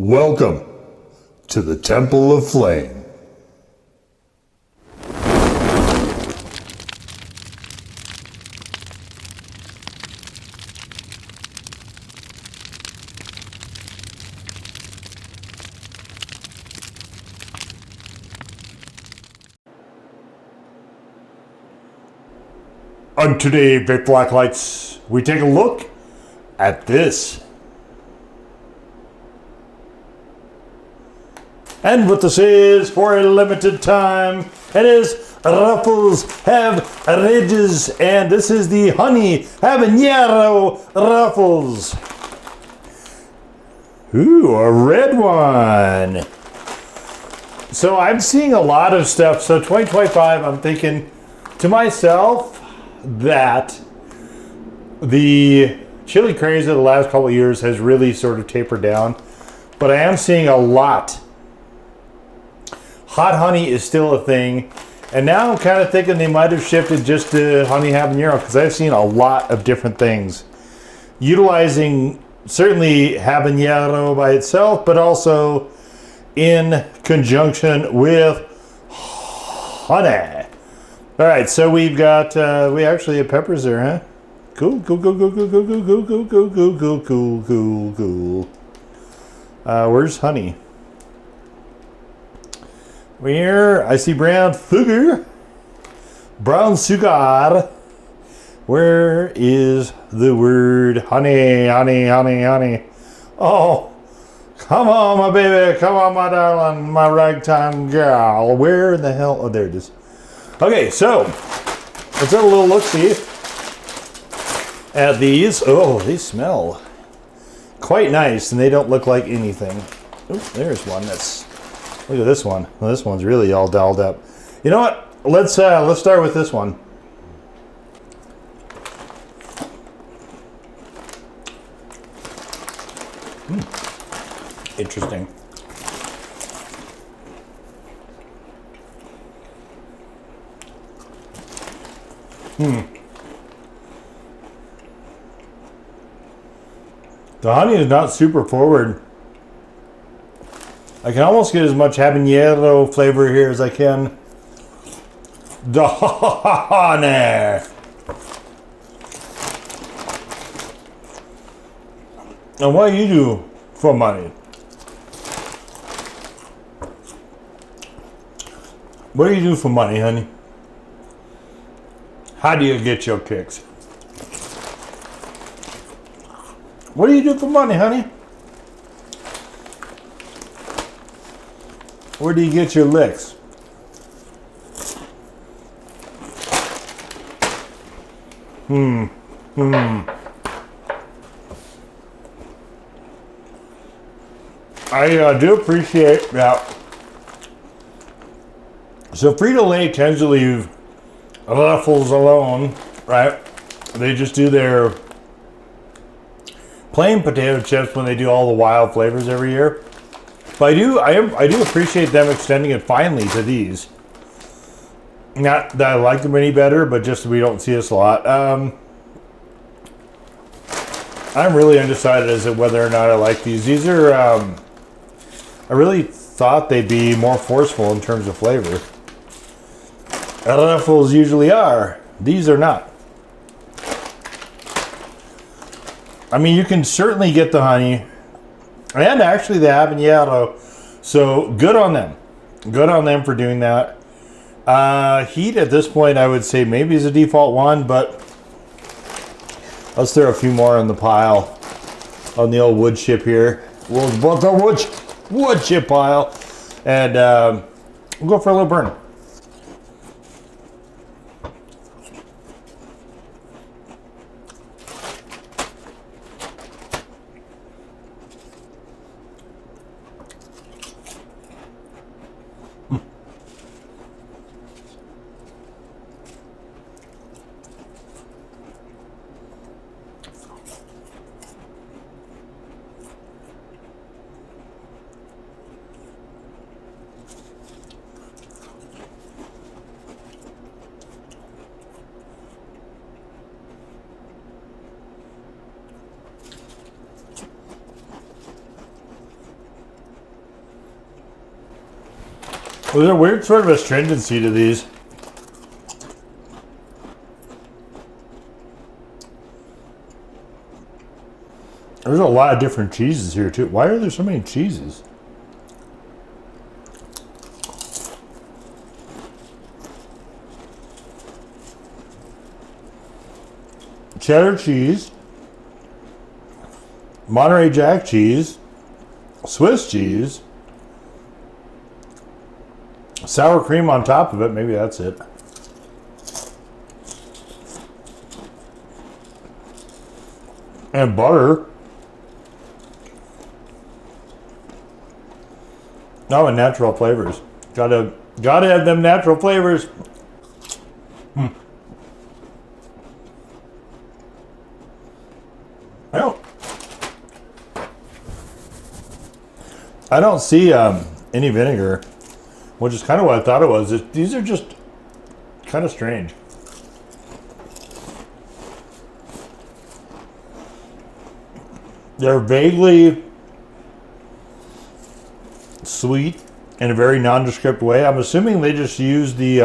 Welcome to the Temple of Flame. On today, Big Black Lights, we take a look at this. And what this is, for a limited time, it is Ruffles have ridges, and this is the honey habanero Ruffles. Ooh, a red one. So I'm seeing a lot of stuff. So 2025, I'm thinking to myself that the chili craze of the last couple of years has really sort of tapered down, but I am seeing a lot. Hot honey is still a thing, and now I'm kind of thinking they might have shifted just to honey habanero, because I've seen a lot of different things utilizing certainly habanero by itself, but also in conjunction with honey. All right, so we've got we actually have peppers there, huh? Cool. Where's honey? Where? I see brown sugar. Brown sugar. Where is the word honey, honey, honey, honey? Oh, come on, my baby. Come on, my darling, my ragtime gal. Where in the hell? Oh, there it is. Okay, so let's have a little look-see at these. Oh, they smell quite nice, and they don't look like anything. Oops, there's one that's... Look at this one. Well, this one's really all dolled up. You know what? Let's start with this one. Interesting. The honey is not super forward. I can almost get as much habanero flavor here as I can. The honey. And what do you do for money? What do you do for money, honey? How do you get your kicks? What do you do for money, honey? Where do you get your licks? I do appreciate that. So Frito-Lay tends to leave Ruffles alone, right? They just do their plain potato chips when they do all the wild flavors every year. But I do appreciate them extending it finally to these. Not that I like them any better, but just we don't see this a lot. I'm really undecided as to whether or not I like these. These are, I really thought they'd be more forceful in terms of flavor. Ruffles usually are. These are not. I mean, you can certainly get the honey. And actually the habanero, so good on them. Good on them for doing that. Heat at this point, I would say maybe is a default one, but let's throw a few more on the pile on the old wood chip here. We'll both the wood chip pile, and we'll go for a little burn. There's a weird sort of astringency to these. There's a lot of different cheeses here too. Why are there so many cheeses? Cheddar cheese, Monterey Jack cheese, Swiss cheese, sour cream on top of it. Maybe that's it. And butter. Oh, and natural flavors. Gotta have them natural flavors. I don't see any vinegar, which is kind of what I thought it was. These are just kind of strange. They're vaguely sweet in a very nondescript way. I'm assuming they just use the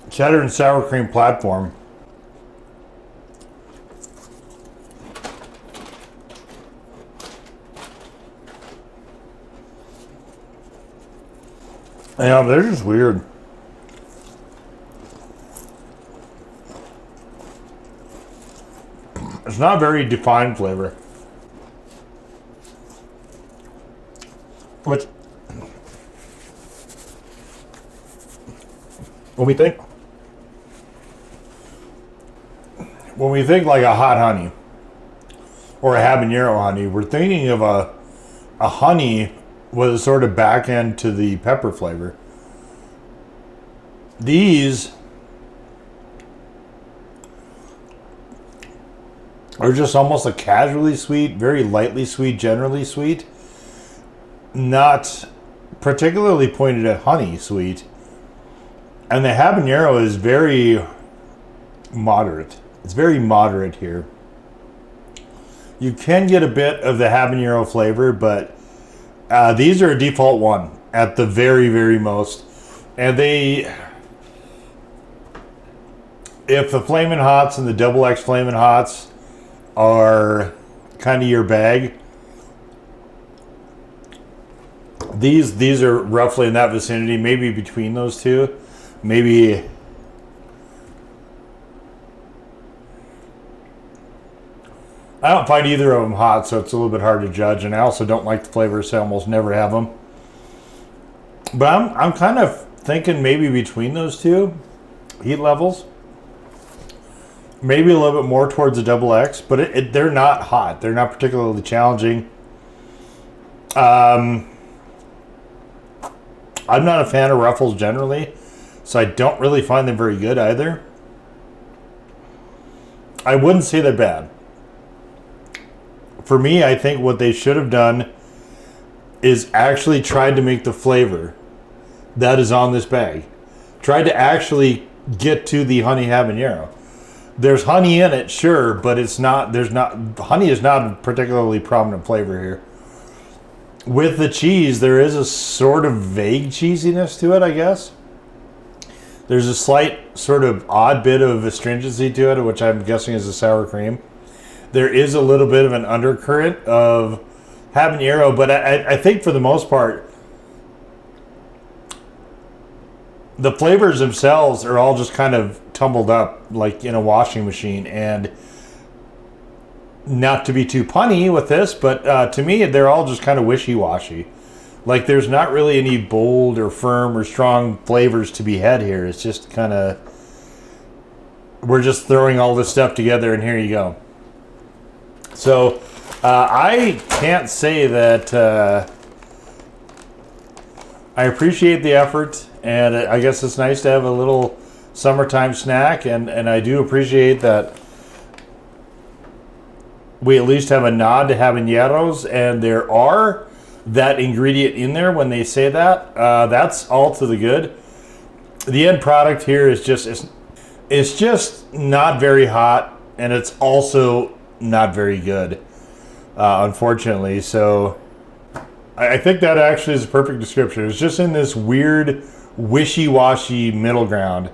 cheddar and sour cream platform. Yeah, they're just weird. It's not a very defined flavor. Which, when we think like a hot honey or a habanero honey, we're thinking of a honey with a sort of back end to the pepper flavor. These are just almost a casually sweet, very lightly sweet, generally sweet. Not particularly pointed at honey sweet. And the habanero is very moderate. It's very moderate here. You can get a bit of the habanero flavor, but these are a default one at the very, very most. And if the Flamin' Hots and the Double X Flamin' Hots are kind of your bag, these are roughly in that vicinity, maybe between those two. Maybe I don't find either of them hot, so it's a little bit hard to judge. And I also don't like the flavors, so I almost never have them. But I'm kind of thinking maybe between those two heat levels. Maybe a little bit more towards the Double X, but they're not hot. They're not particularly challenging. I'm not a fan of Ruffles generally, so I don't really find them very good either. I wouldn't say they're bad. For me, I think what they should have done is actually tried to make the flavor that is on this bag. Tried to actually get to the honey habanero. There's honey in it, sure, but honey is not a particularly prominent flavor here. With the cheese, there is a sort of vague cheesiness to it, I guess. There's a slight sort of odd bit of astringency to it, which I'm guessing is the sour cream. There is a little bit of an undercurrent of habanero, but I think for the most part, the flavors themselves are all just kind of tumbled up like in a washing machine. And not to be too punny with this, but to me, they're all just kind of wishy-washy. Like there's not really any bold or firm or strong flavors to be had here. It's just kind of, we're just throwing all this stuff together and here you go. So I can't say that I appreciate the effort, and I guess it's nice to have a little summertime snack, and I do appreciate that we at least have a nod to habaneros, and there are that ingredient in there when they say that. That's all to the good. The end product here is just, it's just not very hot, and it's also not very good, unfortunately. So I think that actually is a perfect description. It's just in this weird, wishy-washy middle ground.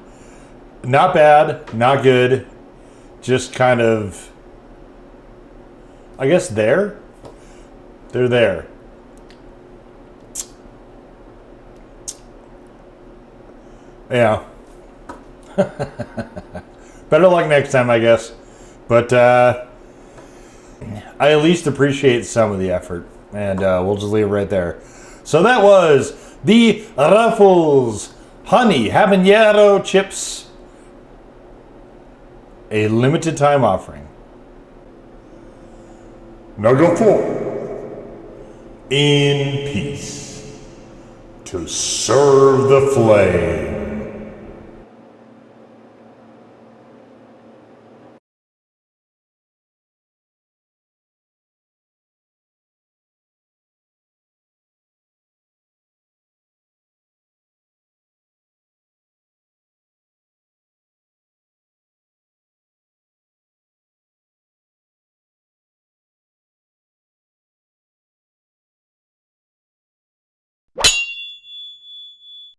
Not bad, not good, just kind of, I guess there. They're there. Yeah. Better luck next time, I guess. But I at least appreciate some of the effort. And we'll just leave it right there. So that was the Ruffles Honey Habanero Chips. A limited time offering. Now go forth in peace to serve the flame.